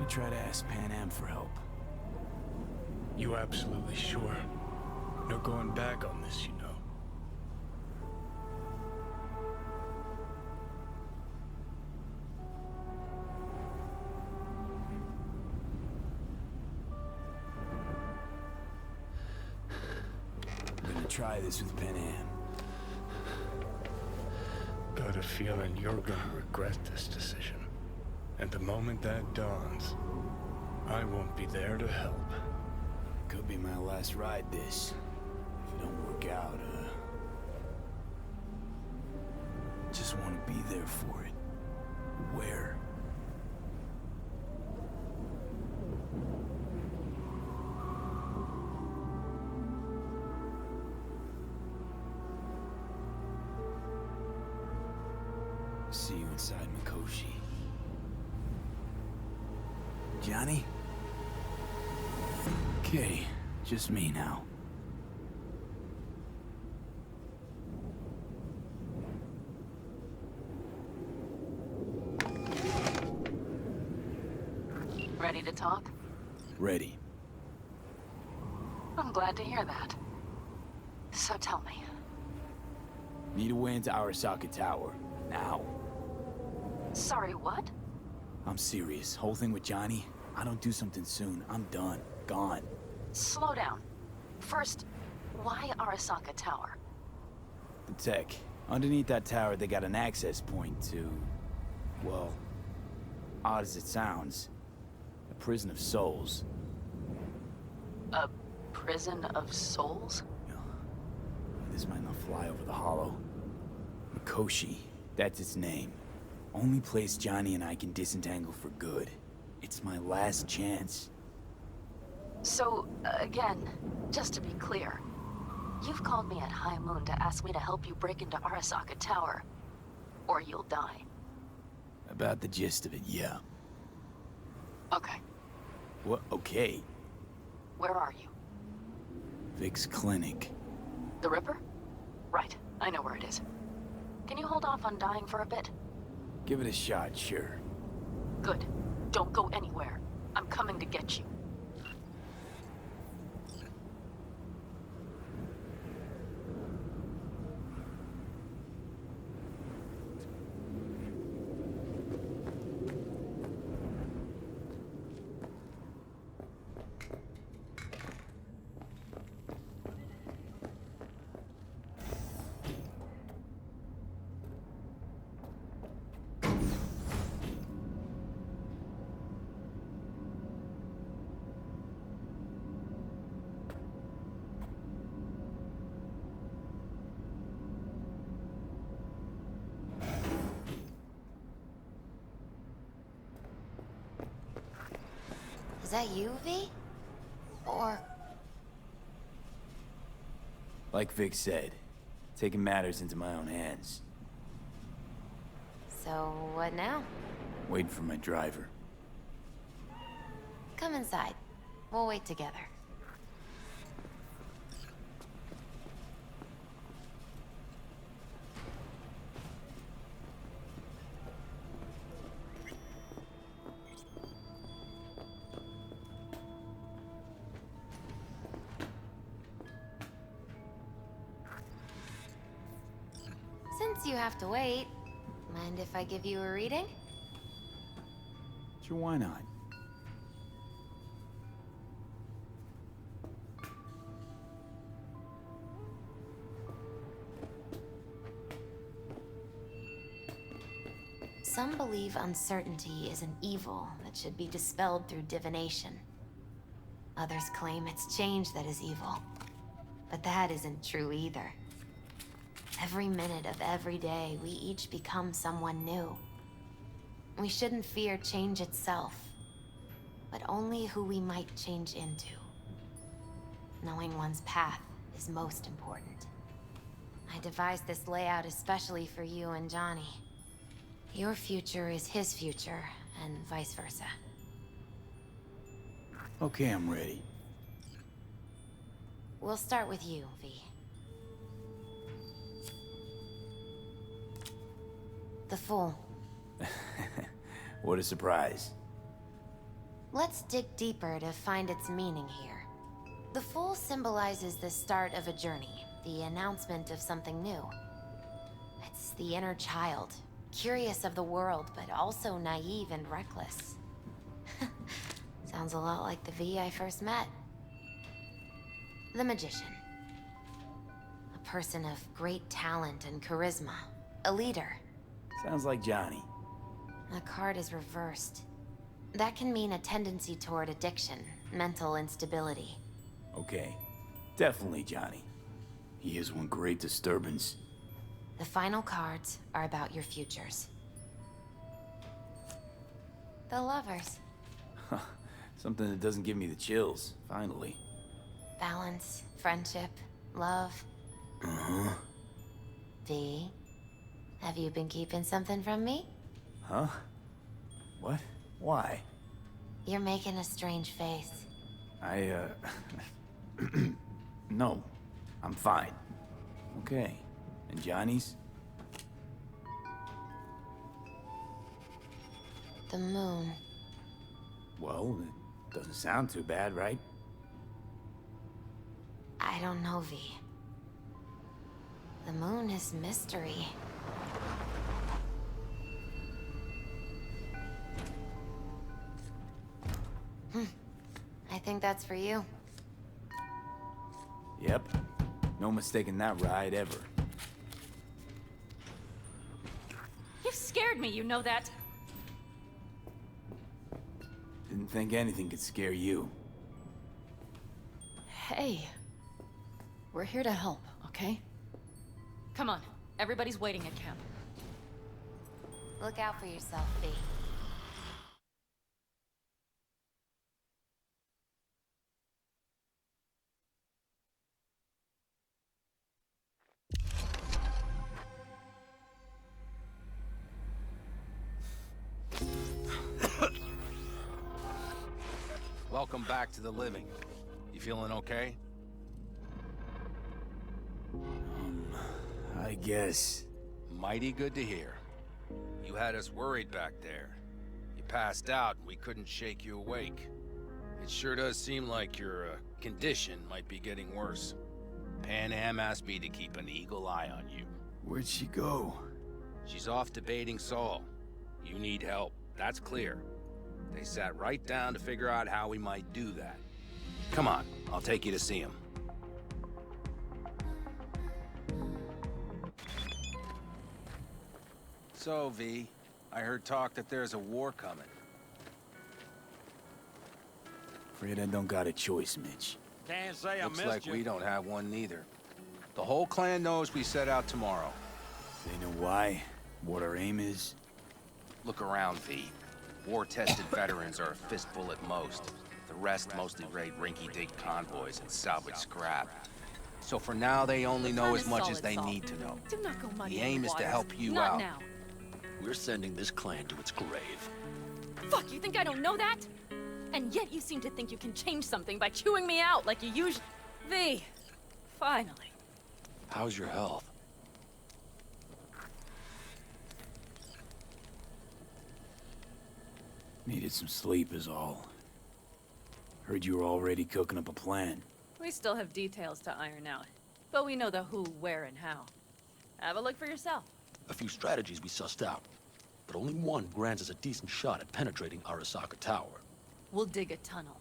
try to ask Pan Am for help. You absolutely sure? No going back on this, you know. I'm gonna try this with Pan Am. Got a feeling you're gonna regret this decision. And the moment that dawns, I won't be there to help. Could be my last ride this. If it don't work out, just want to be there for it. Where? See you inside Mikoshi. Johnny? Okay, just me now. Ready to talk? Ready. I'm glad to hear that. So tell me. Need a way into Arasaka Tower. Now. Sorry, what? I'm serious. Whole thing with Johnny, I don't do something soon, I'm done. Gone. Slow down. First, why Arasaka Tower? The tech. Underneath that tower, they got an access point to... well, odd as it sounds, a prison of souls. A prison of souls? This might not fly over the hollow. Mikoshi, that's its name. Only place Johnny and I can disentangle for good. It's my last chance. So, again, just to be clear, you've called me at High Moon to ask me to help you break into Arasaka Tower, or you'll die. About the gist of it, yeah. Okay. What? Okay. Where are you? Vic's clinic. The Ripper? Right, I know where it is. Can you hold off on dying for a bit? Give it a shot, sure. Good. Don't go anywhere. I'm coming to get you. Is that you, V? Or... Like Vic said, taking matters into my own hands. so what now? Waiting for my driver. Come inside. We'll wait together. Since you have to wait, mind if I give you a reading? Sure, why not? Some believe uncertainty is an evil that should be dispelled through divination. Others claim it's change that is evil. But that isn't true either. Every minute of every day, we each become someone new. We shouldn't fear change itself, but only who we might change into. Knowing one's path is most important. I devised this layout especially for you and Johnny. Your future is his future, and vice versa. Okay, I'm ready. We'll start with you, V. The Fool. What a surprise. Let's dig deeper to find its meaning here. The Fool symbolizes the start of a journey, the announcement of something new. It's the inner child, curious of the world, but also naive and reckless. Sounds a lot like the V I first met. The Magician. A person of great talent and charisma. A leader. Sounds like Johnny. The card is reversed. That can mean a tendency toward addiction, mental instability. Okay, definitely Johnny. He is one great disturbance. The final cards are about your futures. The Lovers. Something that doesn't give me the chills, finally. Balance, friendship, love. Uh-huh. V, have you been keeping something from me? Huh? What? Why? You're making a strange face. No. I'm fine. Okay. And Johnny's? The moon. Well, it doesn't sound too bad, right? I don't know, V. The moon is mystery. I think that's for you. Yep. No mistaking that ride ever. You've scared me, you know that? Didn't think anything could scare you. Hey. We're here to help, okay? Come on. Everybody's waiting at camp. Look out for yourself, V. Welcome back to the living. You feeling okay? I guess. Mighty good to hear. You had us worried back there. You passed out and we couldn't shake you awake. It sure does seem like your condition might be getting worse. Pan Am asked me to keep an eagle eye on you. Where'd she go? She's off debating Saul. You need help, that's clear. They sat right down to figure out how we might do that. Come on, I'll take you to see him. So, V, I heard talk that there's a war coming. Afraid I don't got a choice, Mitch. Can't say I Looks missed like you. we don't have one neither. The whole clan knows we set out tomorrow. They know why, what our aim is. Look around, V. War-tested veterans are a fistful at most. The rest mostly raid rinky-dink convoys and salvage scrap. So for now, they only know as much as they need to know. Do not go muddy The in aim is to waters. help you Not out. now. We're sending this clan to its grave. Fuck, you think I don't know that? And yet you seem to think you can change something by chewing me out like you usually... V, finally. How's your health? Needed some sleep is all. Heard you were already cooking up a plan. We still have details to iron out. But we know the who, where, and how. Have a look for yourself. A few strategies we sussed out, but only one grants us a decent shot at penetrating Arasaka Tower. We'll dig a tunnel.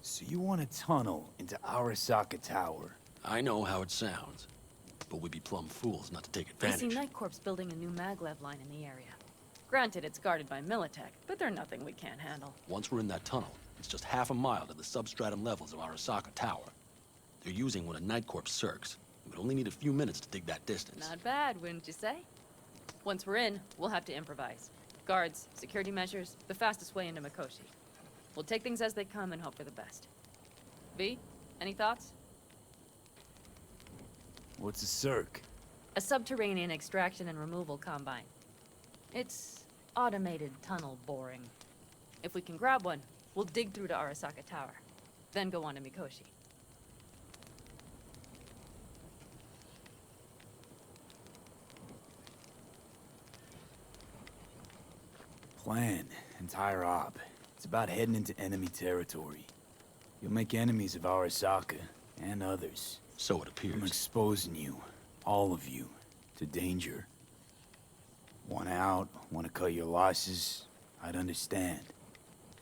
So you want a tunnel into Arasaka Tower? I know how it sounds, but we'd be plumb fools not to take I see advantage. Night Corps building a new maglev line in the area. Granted, it's guarded by Militech, but they're nothing we can't handle. Once we're in that tunnel, it's just half a mile to the substratum levels of Arasaka Tower. They're using one of Night Corps circs. We would only need a few minutes to dig that distance. Not bad, wouldn't you say? Once we're in, we'll have to improvise. Guards, security measures, the fastest way into Mikoshi. We'll take things as they come and hope for the best. V, any thoughts? What's a circ? A subterranean extraction and removal combine. It's automated tunnel boring. If we can grab one, we'll dig through to Arasaka Tower, then go on to Mikoshi. plan, entire op. It's about heading into enemy territory. You'll make enemies of Arasaka, and others. So it I'm appears. exposing you, all of you, to danger. Want out, want to cut your losses, I'd understand.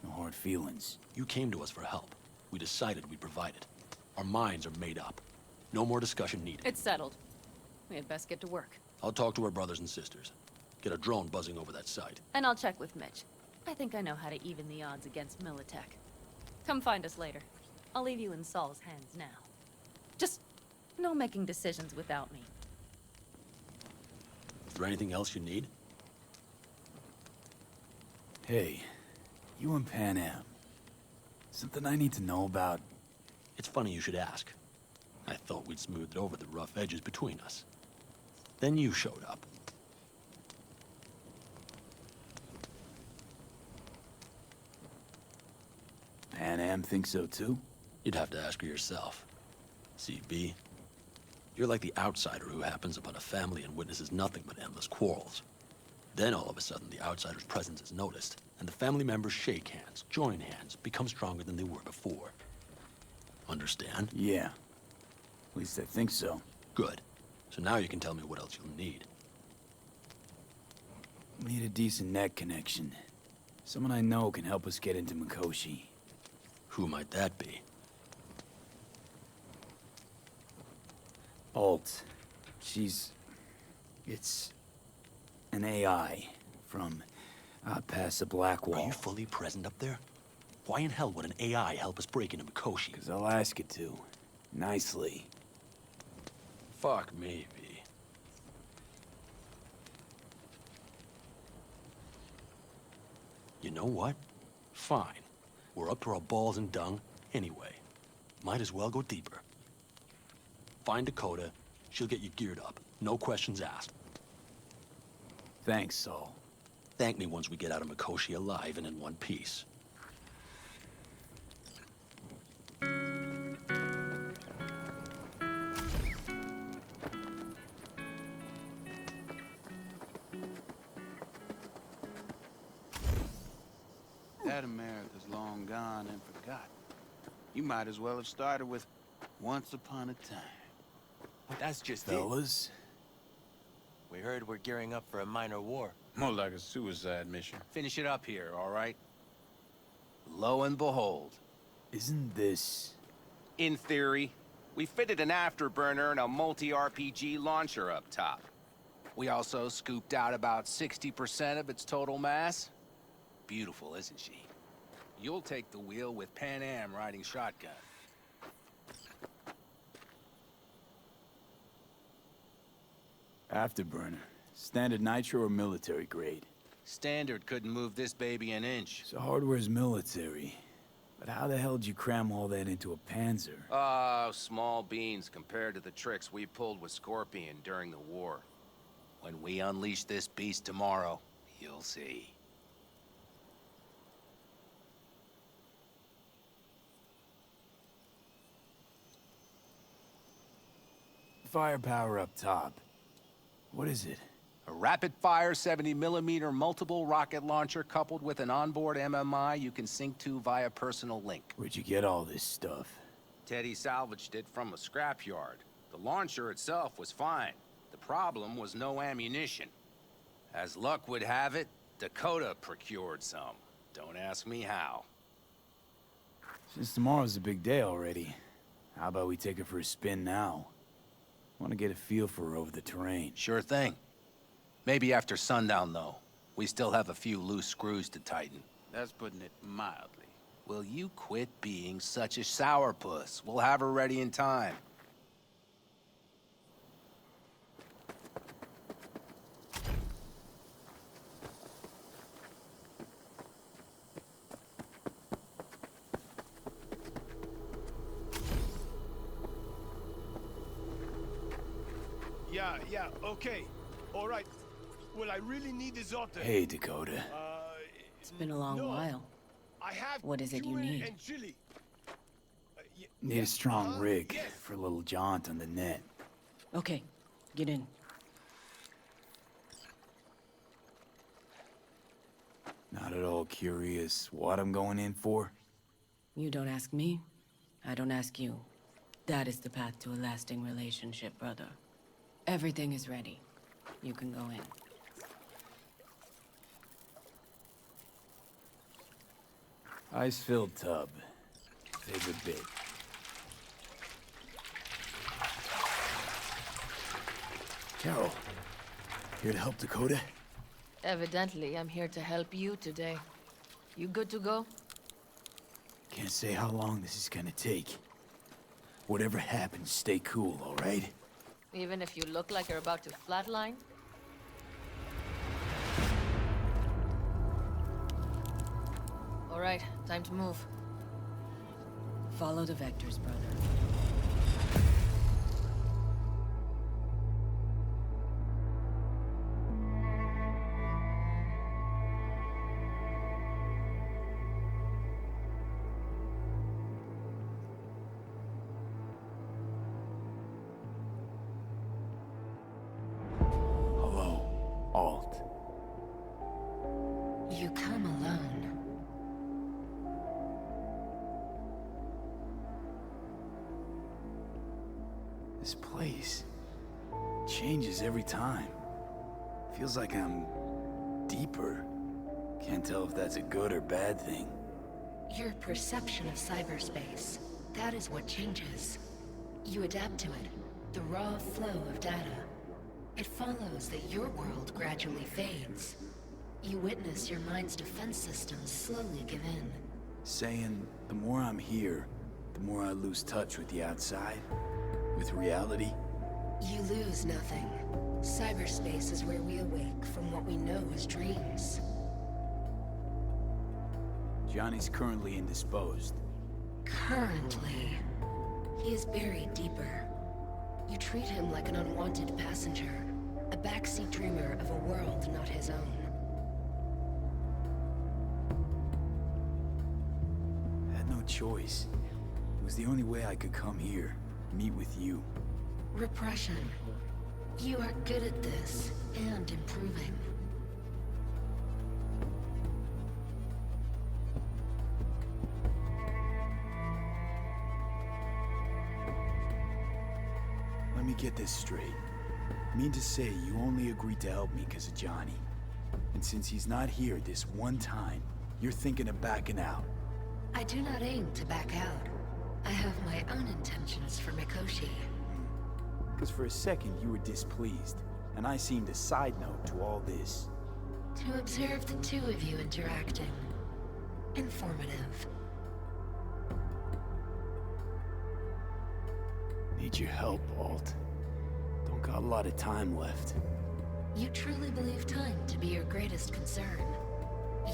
No hard feelings. You came to us for help. We decided we'd provide it. Our minds are made up. No more discussion needed. It's settled. We had best get to work. I'll talk to our brothers and sisters. Get a drone buzzing over that site. And I'll check with Mitch. I think I know how to even the odds against Militech. Come find us later. I'll leave you in Saul's hands now. Just no making decisions without me. Is there anything else you need? Hey, you and Pan Am. Something I need to know about? It's funny you should ask. I thought we'd smoothed over the rough edges between us. Then you showed up. Pan Am thinks so too? You'd have to ask her yourself. See, V, you're like the outsider who happens upon a family and witnesses nothing but endless quarrels. Then all of a sudden the outsider's presence is noticed, and the family members shake hands, join hands, become stronger than they were before. Understand? Yeah. At least I think so. Good. So now you can tell me what else you'll need. Need a decent net connection. Someone I know can help us get into Mikoshi. Who might that be? Alt. It's an AI from past the Black Wall. Are you fully present up there? Why in hell would an AI help us break into Mikoshi? Because I'll ask it to. Nicely. Fuck me, V. You know what? Fine. We're up to our balls in dung anyway. Might as well go deeper. Find Dakota. She'll get you geared up. No questions asked. Thanks, Saul. Thank me once we get out of Mikoshi alive and in one piece. That America's long gone and forgotten. You might as well have started with Once Upon a Time. That's just it. Fellas? We heard we're gearing up for a minor war. More like a suicide mission. Finish it up here, all right? Lo and behold. Isn't this... In theory, we fitted an afterburner and a multi-RPG launcher up top. We also scooped out about 60% of its total mass. Beautiful, isn't she? You'll take the wheel with Pan Am riding shotgun. Afterburner. Standard nitro or military grade? Standard couldn't move this baby an inch. So hardware's military. But how the hell did you cram all that into a Panzer? Small beans compared to the tricks we pulled with Scorpion during the war. When we unleash this beast tomorrow, you'll see. Firepower up top. What is it? A rapid-fire 70mm multiple rocket launcher coupled with an onboard MMI you can sync to via personal link. Where'd you get all this stuff? Teddy salvaged it from a scrapyard. The launcher itself was fine. The problem was no ammunition. As luck would have it, Dakota procured some. Don't ask me how. Since tomorrow's a big day already, how about we take her for a spin now? Want to get a feel for her over the terrain. Sure thing. Maybe after sundown, though. We still have a few loose screws to tighten. That's putting it mildly. Will you quit being such a sourpuss? We'll have her ready in time. Yeah, okay. All right. Well, I really need this auto. Hey, Dakota. It's been a long no. while. I have What is it you cumin need? and chili. Need a strong Uh-huh, rig yes. for a little jaunt on the net. Okay, get in. Not at all curious what I'm going in for? You don't ask me, I don't ask you. That is the path to a lasting relationship, brother. Everything is ready. You can go in. Ice-filled tub. Favorite bit. Carol, here to help Dakota? Evidently, I'm here to help you today. You good to go? Can't say how long this is gonna take. Whatever happens, stay cool, all right? Even if you look like you're about to flatline? All right, time to move. Follow the vectors, brother. Hello, Alt. You come alone. This place changes every time. Feels like I'm deeper. Can't tell if that's a good or bad thing. Your perception of cyberspace, that is what changes. You adapt to it, the raw flow of data. It follows that your world gradually fades. You witness your mind's defense systems slowly give in. Saying the more I'm here, the more I lose touch with the outside, with reality. You lose nothing. Cyberspace is where we awake from what we know as dreams. Johnny's currently indisposed. Currently, he is buried deeper. You treat him like an unwanted passenger, a backseat dreamer of a world not his own. I had no choice. It was the only way I could come here, meet with you. Repression. You are good at this, and improving. Let me get this straight. Mean to say you only agreed to help me because of Johnny. And since he's not here this one time, you're thinking of backing out. I do not aim to back out. I have my own intentions for Mikoshi. Because for a second you were displeased, and I seemed a side note to all this. To observe the two of you interacting. Informative. Need your help, Alt. Don't got a lot of time left. You truly believe time to be your greatest concern.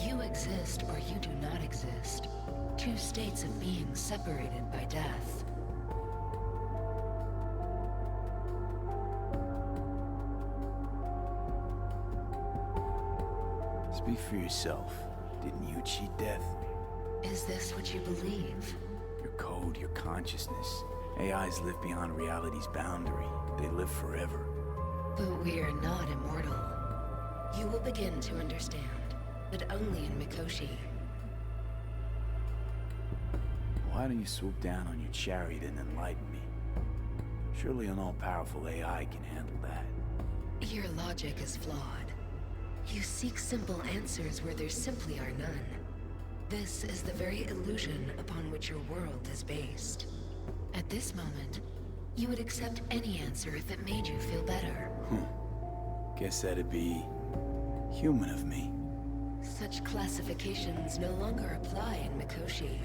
You exist or you do not exist. Two states of being separated by death. Speak for yourself. Didn't you cheat death? Is this what you believe? Your code, your consciousness. AIs live beyond reality's boundary. They live forever. But we are not immortal. You will begin to understand, but only in Mikoshi. Why don't you swoop down on your chariot and enlighten me? Surely an all-powerful AI can handle that. Your logic is flawed. You seek simple answers where there simply are none. This is the very illusion upon which your world is based. At this moment, you would accept any answer if it made you feel better. Guess that'd be human of me. Such classifications no longer apply in Mikoshi.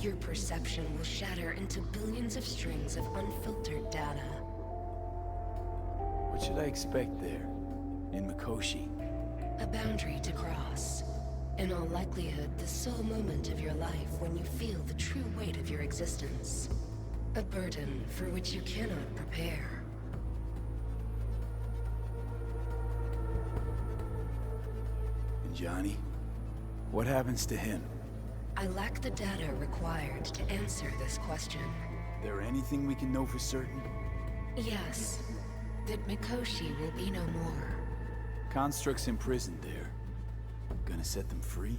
Your perception will shatter into billions of strings of unfiltered data. What should I expect there, in Mikoshi? A boundary to cross. In all likelihood, the sole moment of your life when you feel the true weight of your existence. A burden for which you cannot prepare. And Johnny? What happens to him? I lack the data required to answer this question. There anything we can know for certain? Yes. That Mikoshi will be no more. Constructs imprisoned there. Gonna set them free?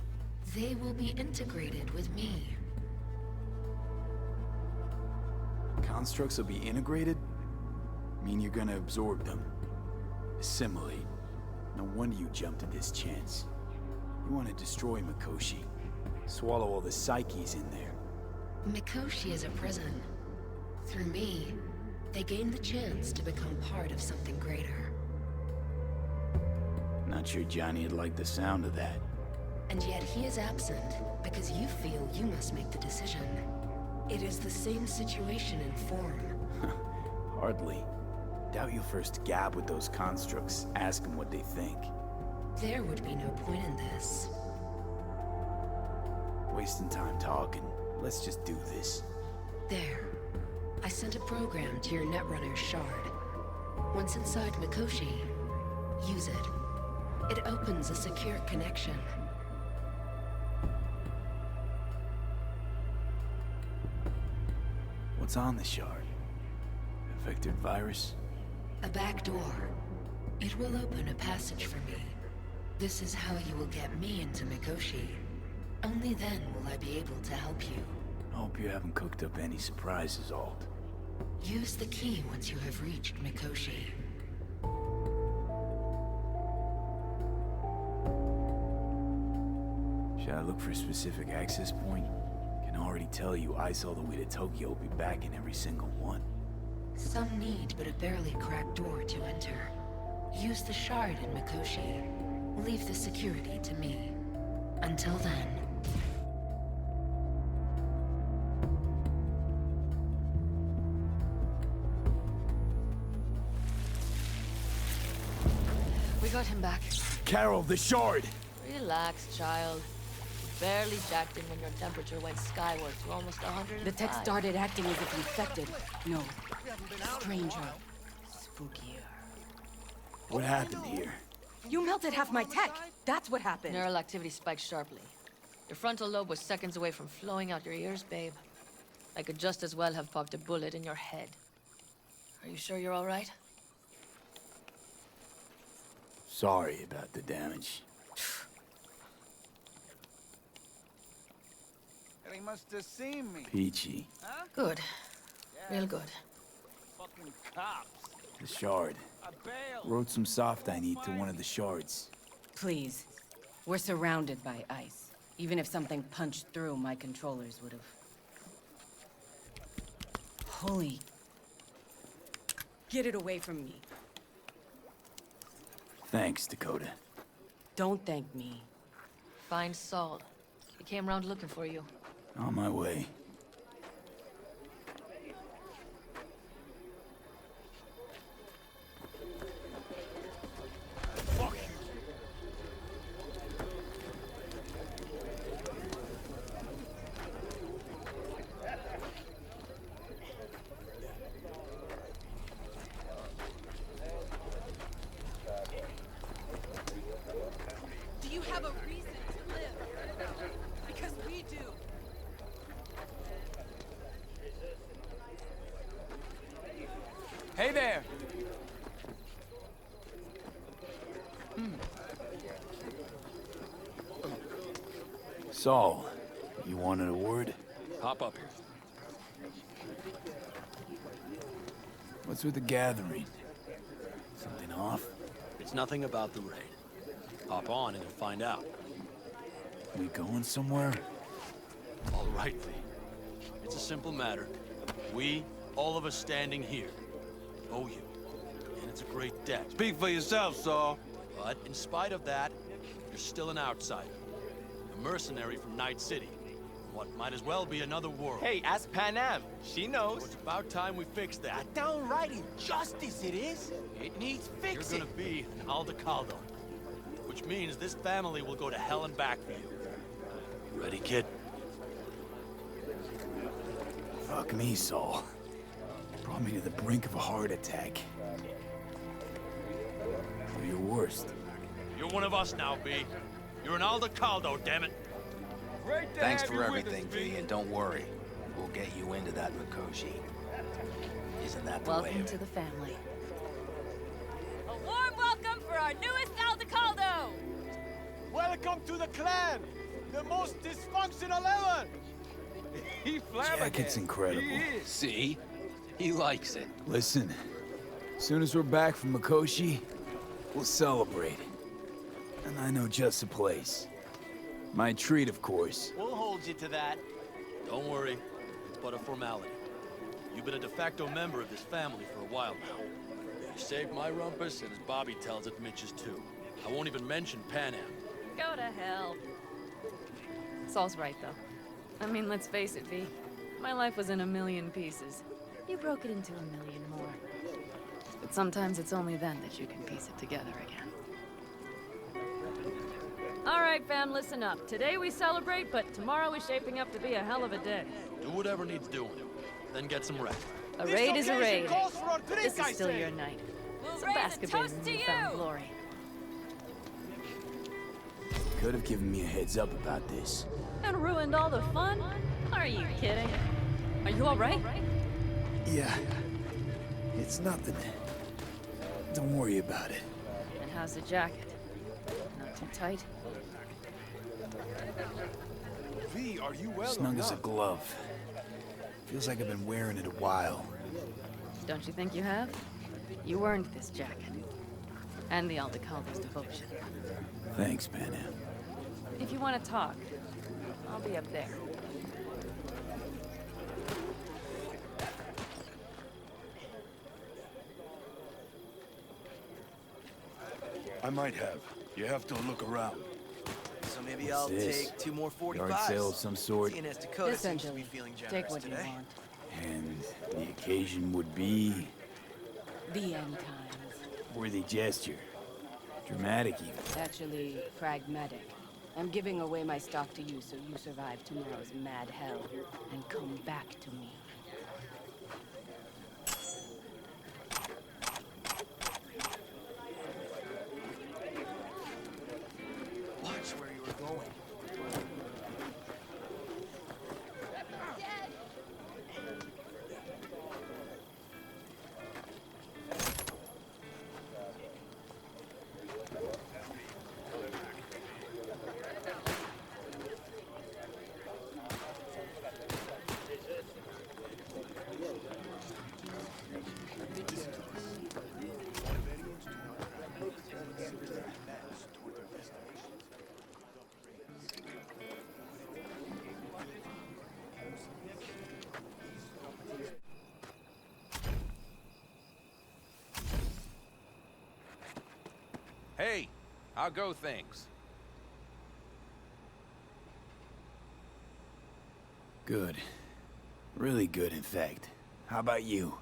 They will be integrated with me. Constructs will be integrated? Mean you're gonna absorb them. Assimilate. No wonder you jumped at this chance. You want to destroy Mikoshi. Swallow all the psyches in there. Mikoshi is a prison. Through me, they gain the chance to become part of something greater. Not sure Johnny'd like the sound of that. And yet he is absent because you feel you must make the decision. It is the same situation in form. Hardly. Doubt you'll first gab with those constructs, ask them what they think. There would be no point in this. Wasting time talking. Let's just do this. There. I sent a program to your Netrunner's shard. Once inside Mikoshi, use it. It opens a secure connection. What's on the shard? A vectored virus? A back door. It will open a passage for me. This is how you will get me into Mikoshi. Only then will I be able to help you. I hope you haven't cooked up any surprises, Alt. Use the key once you have reached Mikoshi. Should I look for a specific access point? Can already tell you I saw the way to Tokyo will be back in every single one. Some need but a barely cracked door to enter. Use the shard in Mikoshi. Leave the security to me. Until then... We got him back. Carol, the shard! Relax, child. You barely jacked in when your temperature went skyward to almost 105. The tech started acting as if infected. No. Stranger. Spookier. What happened here? You melted half my tech! That's what happened! Neural activity spiked sharply. Your frontal lobe was seconds away from flowing out your ears, babe. I could just as well have popped a bullet in your head. Are you sure you're all right? Sorry about the damage. They must have seen me. Peachy. Huh? Good. Real good. Fucking cops. The shard. I bailed. Wrote some soft I need to one of the shards. Please. We're surrounded by ice. Even if something punched through, my controllers would have... Holy... Get it away from me. Thanks, Dakota. Don't thank me. Find Saul. He came round looking for you. On my way. Do you have a reason to live? Because we do. Hey there. Saul, you wanted a word? Hop up here. What's with the gathering? Something off? It's nothing about the raid. Hop on and you'll find out. We going somewhere? All right, V. It's a simple matter. We, all of us standing here, owe you. And it's a great debt. Speak for yourself, Saul. But in spite of that, you're still an outsider. A mercenary from Night City. What might as well be another world. Hey, ask Panam. She knows. So it's about time we fix that. Downright injustice it is. It needs fixing. You're gonna be an Aldecaldo. Which means this family will go to hell and back for you. Ready, kid? Fuck me, Saul. Brought me to the brink of a heart attack. Do your worst. You're one of us now, B. You're an Aldecaldo, damn it. Great to Thanks have for you everything, with us, V, and don't worry. We'll get you into that Mikoshi. Isn't that the way Welcome of to it? the family. A warm welcome for our newest Aldecaldo! Welcome Welcome to the clan! The most dysfunctional ever! He Jacket's incredible. See? He likes it. Listen, as soon as we're back from Mikoshi, we'll celebrate. And I know just the place. My treat, of course. We'll hold you to that. Don't worry, it's but a formality. You've been a de facto member of this family for a while now. You saved my rumpus, and as Bobby tells it, Mitch's too. I won't even mention Pan Am. Go to hell. Saul's right, though. I mean, let's face it, V. My life was in a million pieces. You broke it into a million more. But sometimes it's only then that you can piece it together again. All right, fam, listen up. Today we celebrate, but tomorrow is shaping up to be a hell of a day. Do whatever needs doing, then get some rest. A raid is a raid. Calls for a drink, This is I still say. your night. We'll So raise bask a a bit toast in to newfound you. glory. Could have given me a heads up about this. And ruined all the fun? Are you kidding? Are you all right? Yeah. It's nothing. Don't worry about it. And how's the jacket? Not too tight? V, are you well Snug or as a not? glove. Feels like I've been wearing it a while. Don't you think you have? You earned this jacket. And the Aldecaldos devotion. Thanks, Pan Am. If you want to talk, I'll be up there. I might have. You have to look around. So maybe What's I'll this? take 2 more 45s. Yard sale of some sort. Seeing as Dakota seems to be Essentially, feeling generous take what you today. want. And the occasion would be The end times. worthy gesture. Dramatic even. Actually, pragmatic. I'm giving away my stock to you so you survive tomorrow's mad hell and come back to me. Watch where you were going. Hey, how go things? Good. Really good, in fact. How about you?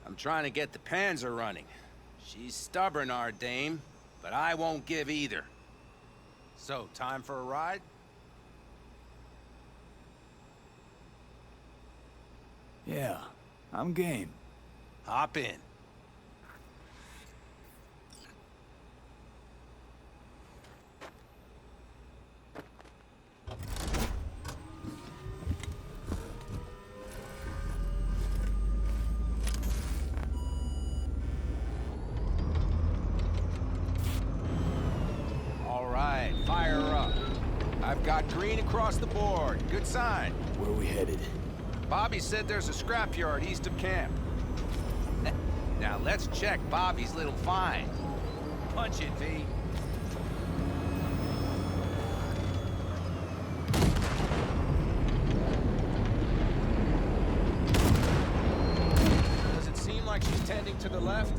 I'm trying to get the Panzer running. She's stubborn, our dame, but I won't give either. So, time for a ride? Yeah, I'm game. Hop in. All right, fire up. I've got green across the board. Good sign. Where are we headed? Bobby said there's a scrapyard east of camp. Now let's check Bobby's little find. Punch it, V. Does it seem like she's tending to the left?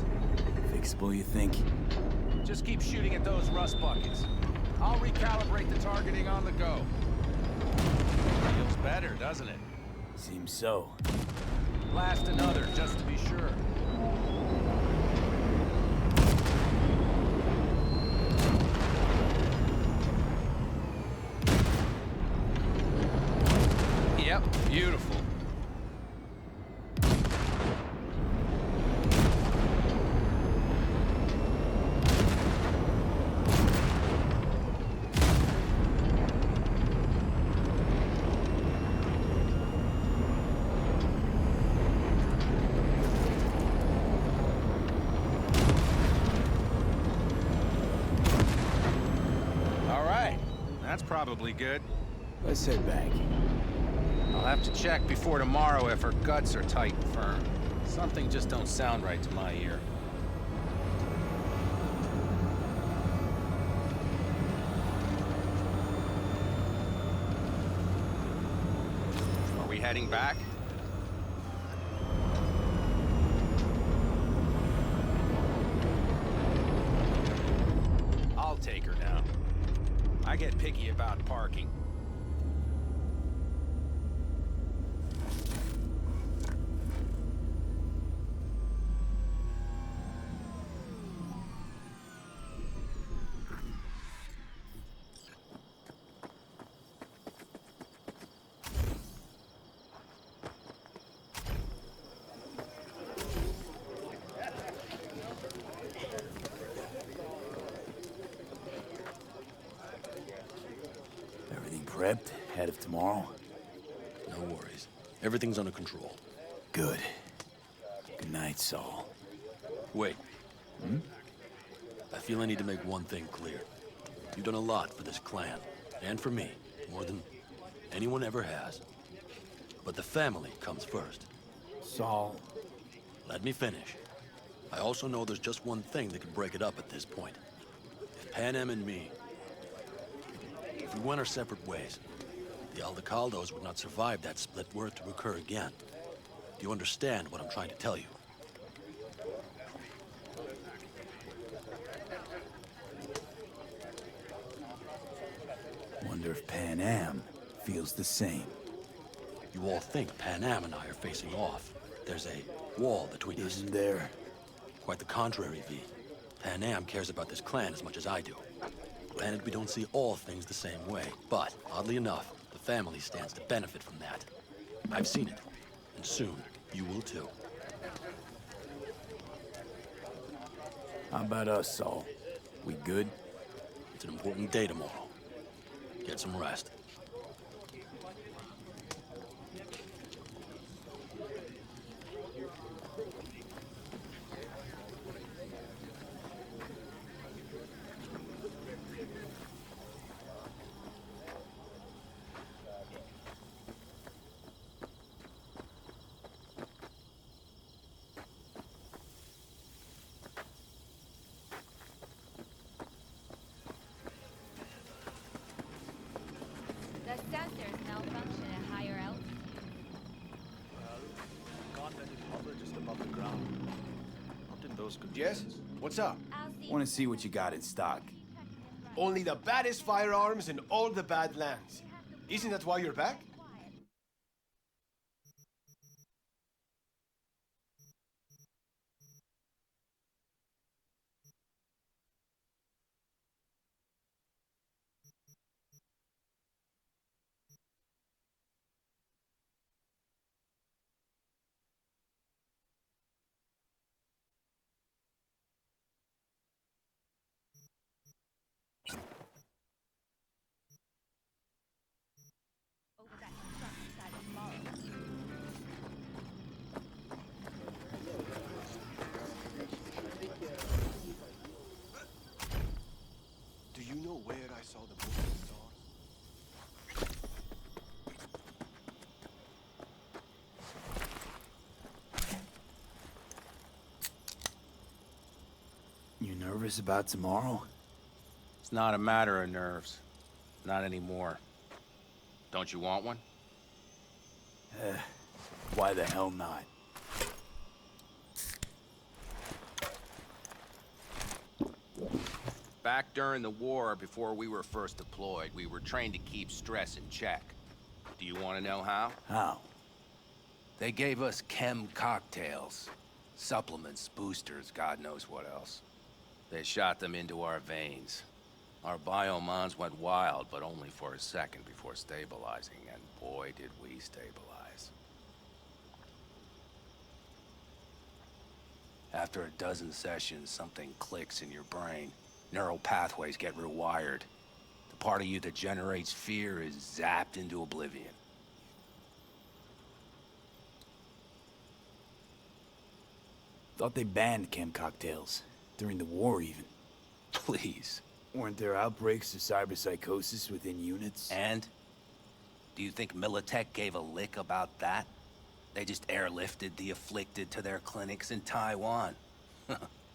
Fixable, you think? Just keep shooting at those rust buckets. I'll recalibrate the targeting on the go. Feels better, doesn't it? Seems so. Blast another, just to be sure. Yep, beautiful. Probably good. Let's head back. I'll have to check before tomorrow if her guts are tight and firm. Something just don't sound right to my ear. Are we heading back? I'll take her now. I get picky about parking. Everything prepped ahead of tomorrow? No worries. Everything's under control. Good. Good night, Saul. Wait. I feel I need to make one thing clear. You've done a lot for this clan, and for me, more than anyone ever has. But the family comes first. Saul. Let me finish. I also know there's just one thing that could break it up at this point. If Pan and me, if we went our separate ways, the Aldecaldos would not survive that split were it to occur again. Do you understand what I'm trying to tell you? Wonder if Pan Am feels the same. You all think Pan Am and I are facing off. There's a wall between us. Isn't there? Quite the contrary, V. Pan Am cares about this clan as much as I do. Granted, we don't see all things the same way, but, oddly enough, the family stands to benefit from that. I've seen it, and soon, you will too. How about us, Saul? We good? It's an important day tomorrow. Get some rest. The sensors malfunction at higher altitude. Can't let it hover just above the ground. Not in those conditions. Yes? What's up? Want to see what you got in stock. Only the baddest firearms in all the Badlands. Isn't that why you're back? Do you know where I saw the moving stars? You nervous about tomorrow? It's not a matter of nerves. Not anymore. Don't you want one? Why the hell not? Back during the war, before we were first deployed, we were trained to keep stress in check. Do you want to know how? How? They gave us chem cocktails. Supplements, boosters, God knows what else. They shot them into our veins. Our biomons went wild, but only for a second before stabilizing, and boy did we stabilize. After a dozen sessions, something clicks in your brain. Neural pathways get rewired. The part of you that generates fear is zapped into oblivion. Thought they banned chem cocktails. During the war, even. Please. Weren't there outbreaks of cyberpsychosis within units? And? Do you think Militech gave a lick about that? They just airlifted the afflicted to their clinics in Taiwan.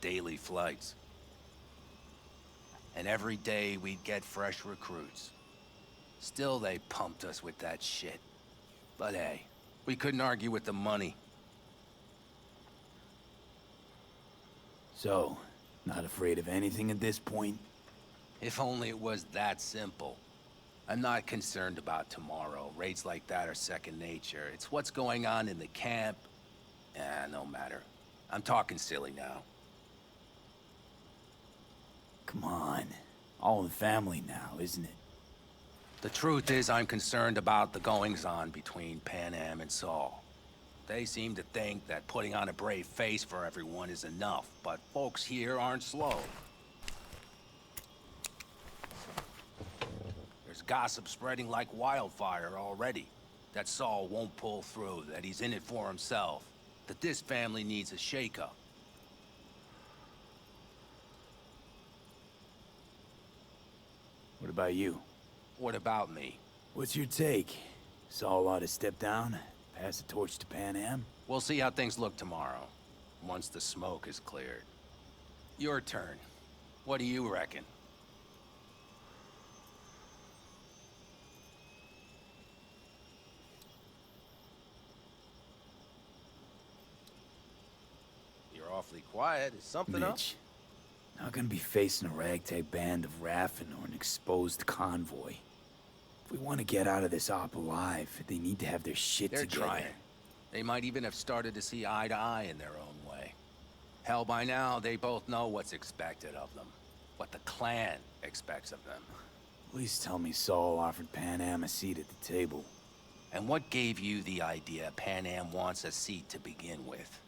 Daily flights. And every day we'd get fresh recruits. Still they pumped us with that shit. But hey, we couldn't argue with the money. So, not afraid of anything at this point? If only it was that simple. I'm not concerned about tomorrow. Raids like that are second nature. It's what's going on in the camp. No matter. I'm talking silly now. Come on. All in the family now, isn't it? The truth is, I'm concerned about the goings-on between Pan Am and Saul. They seem to think that putting on a brave face for everyone is enough, but folks here aren't slow. There's gossip spreading like wildfire already. That Saul won't pull through, that he's in it for himself, that this family needs a shakeup. What about you? What about me? What's your take? Saul ought to step down, pass the torch to Pan Am? We'll see how things look tomorrow, once the smoke is cleared. Your turn. What do you reckon? You're awfully quiet. Is something up? Mitch, not gonna be facing a ragtag band of Raffen or an exposed convoy. If we want to get out of this op alive, they need to have their shit They're together. trying. They might even have started to see eye to eye in their own way. Hell, by now, they both know what's expected of them. What the clan expects of them. Please tell me Saul offered Pan Am a seat at the table. And what gave you the idea Pan Am wants a seat to begin with?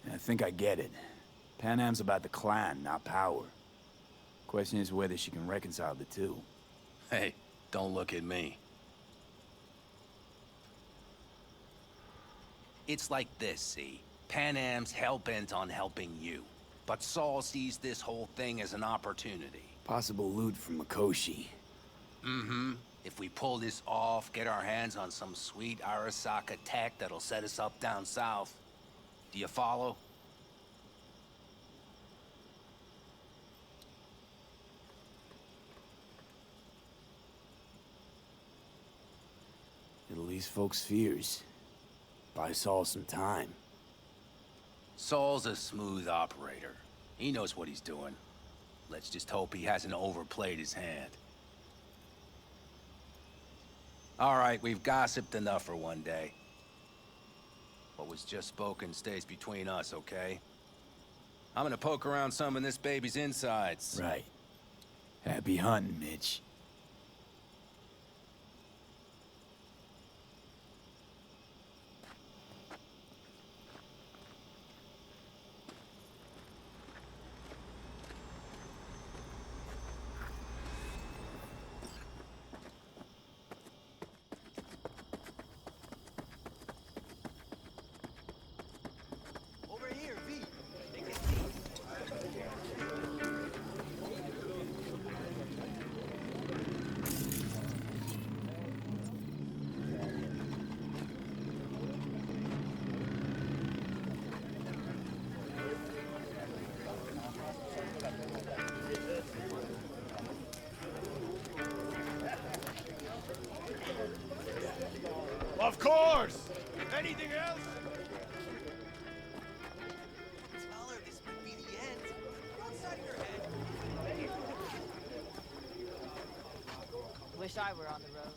I think I get it. Pan Am's about the clan, not power. Question is whether she can reconcile the two. Hey, don't look at me. It's like this, see? Pan Am's hell-bent on helping you. But Saul sees this whole thing as an opportunity. Possible loot from Mikoshi. Mm-hmm. If we pull this off, get our hands on some sweet Arasaka tech that'll set us up down south. Do you follow? It'll ease folks' fears. Buy Saul some time. Saul's a smooth operator. He knows what he's doing. Let's just hope he hasn't overplayed his hand. All right, we've gossiped enough for one day. What was just spoken stays between us, okay? I'm gonna poke around some of this baby's insides. Right. Happy hunting, Mitch. Of course! Anything else? Tell her this would be the end. Outside your head. Wish I were on the road.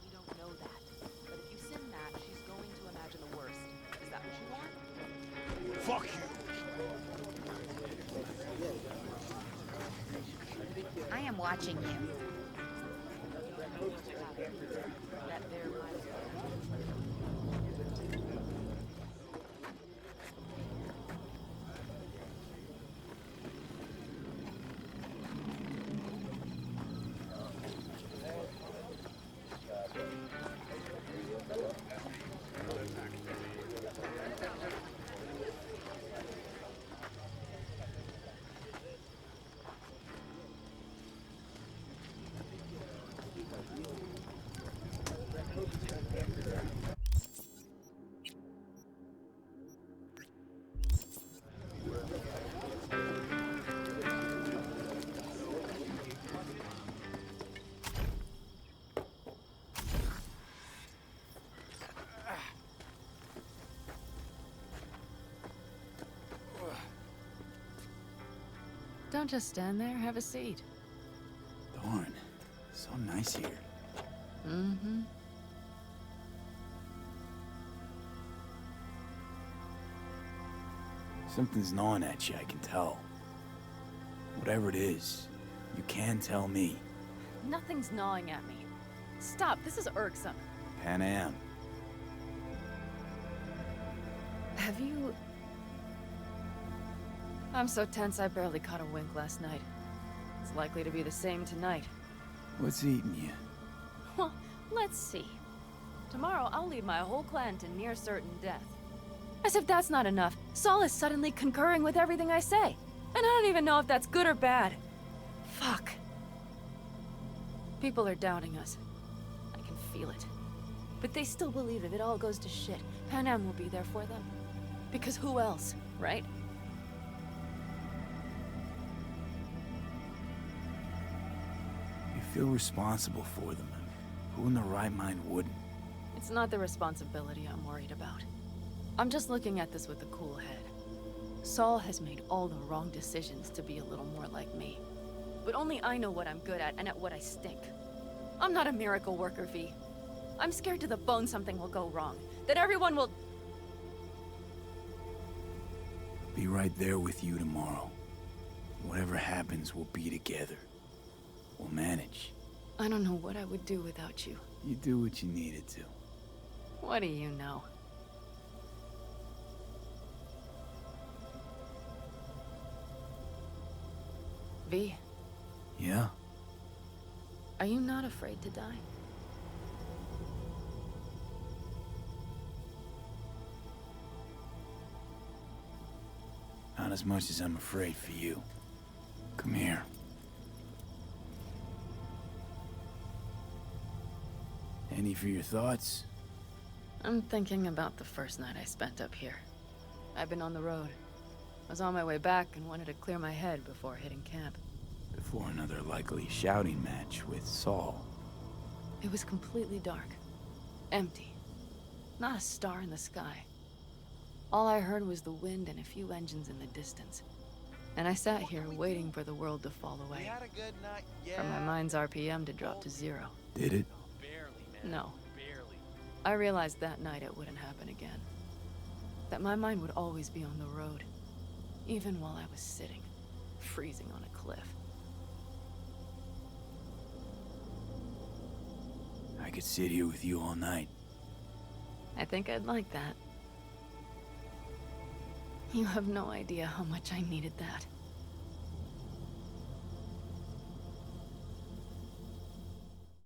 We don't know that. But if you sim that, she's going to imagine the worst. Is that what you want? Fuck you! I am watching you. That there might don't just stand there. Have a seat. Darn. So nice here. Mm-hmm. Something's gnawing at you, I can tell. Whatever it is, you can tell me. Nothing's gnawing at me. Stop, this is irksome. Pan Am. Have you... I'm so tense I barely caught a wink last night. It's likely to be the same tonight. What's eating you? Well, let's see. Tomorrow I'll lead my whole clan to near certain death. As if that's not enough, Saul is suddenly concurring with everything I say. And I don't even know if that's good or bad. Fuck. People are doubting us. I can feel it. But they still believe if it all goes to shit, Pan Am will be there for them. Because who else, right? You feel responsible for them. Who in their right mind wouldn't? It's not the responsibility I'm worried about. I'm just looking at this with a cool head. Saul has made all the wrong decisions to be a little more like me. But only I know what I'm good at and at what I stink. I'm not a miracle worker, V. I'm scared to the bone something will go wrong. That everyone will... Be right there with you tomorrow. Whatever happens, we'll be together. We'll manage. I don't know what I would do without you. You do what you needed to. What do you know? V, Yeah? are you not afraid to die? Not as much as I'm afraid for you. Come here. Any for your thoughts? I'm thinking about the first night I spent up here. I've been on the road. I was on my way back and wanted to clear my head before hitting camp. Before another likely shouting match with Saul. It was completely dark. Empty. Not a star in the sky. All I heard was the wind and a few engines in the distance. And I sat here waiting for the world to fall We away. had a good night. Yeah. For my mind's RPM to drop to 0. Did it? Barely, man. No. Barely. I realized that night it wouldn't happen again. That my mind would always be on the road. Even while I was sitting, freezing on a cliff. I could sit here with you all night. I think I'd like that. You have no idea how much I needed that.